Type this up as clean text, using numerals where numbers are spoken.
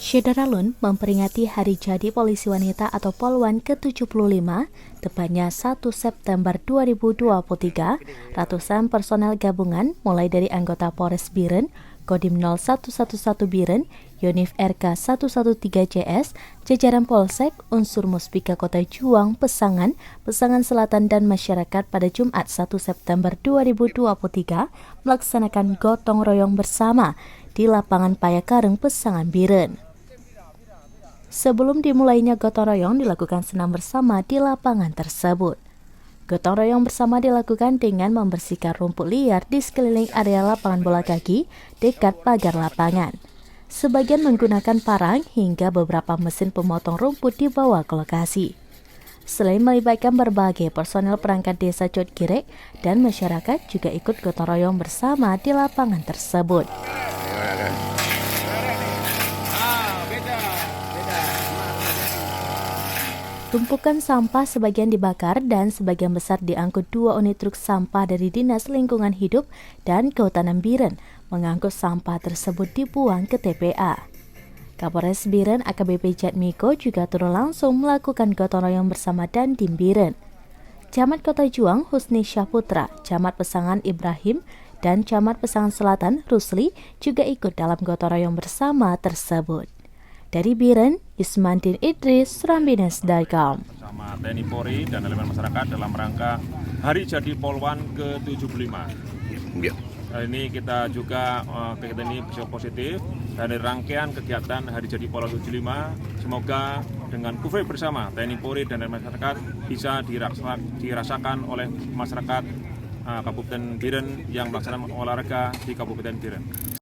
Syederalun memperingati Hari Jadi Polisi Wanita atau Polwan ke-75, tepatnya 1 September 2023, ratusan personel gabungan mulai dari anggota Polres Biren, Kodim 0111 Biren, Yonif RK 113CS, jajaran Polsek, unsur Muspika Kota Juang, Pesangan Selatan dan masyarakat pada Jumat 1 September 2023 melaksanakan gotong royong bersama di lapangan Payakareng, Pesangan Biren. Sebelum dimulainya gotong royong dilakukan senam bersama di lapangan tersebut. Gotong royong bersama dilakukan dengan membersihkan rumput liar di sekeliling area lapangan bola kaki dekat pagar lapangan. Sebagian menggunakan parang hingga beberapa mesin pemotong rumput dibawa ke lokasi. Selain melibatkan berbagai personel perangkat desa Cotgirek dan masyarakat juga ikut gotong royong bersama di lapangan tersebut. Tumpukan sampah sebagian dibakar dan sebagian besar diangkut 2 unit truk sampah dari Dinas Lingkungan Hidup dan Kehutanan Biren mengangkut sampah tersebut dibuang ke TPA. Kapolres Biren AKBP Jatmiko juga turun langsung melakukan gotong royong bersama Dandim Biren. Camat Kota Juang Husni Syahputra, Camat Pesangan Ibrahim, dan Camat Pesangan Selatan Rusli juga ikut dalam gotong royong bersama tersebut. Dari Biren, Ismandin Idris, Srambines.com. Bersama TNI Polri dan elemen masyarakat dalam rangka Hari Jadi Polwan ke-75. Ya. Ini kita juga kegiatan ini positif dari rangkaian kegiatan Hari Jadi Polwan 75. Semoga dengan kufri bersama TNI Polri dan elemen masyarakat bisa dirasakan oleh masyarakat Kabupaten Biren yang melaksanakan olahraga di Kabupaten Biren.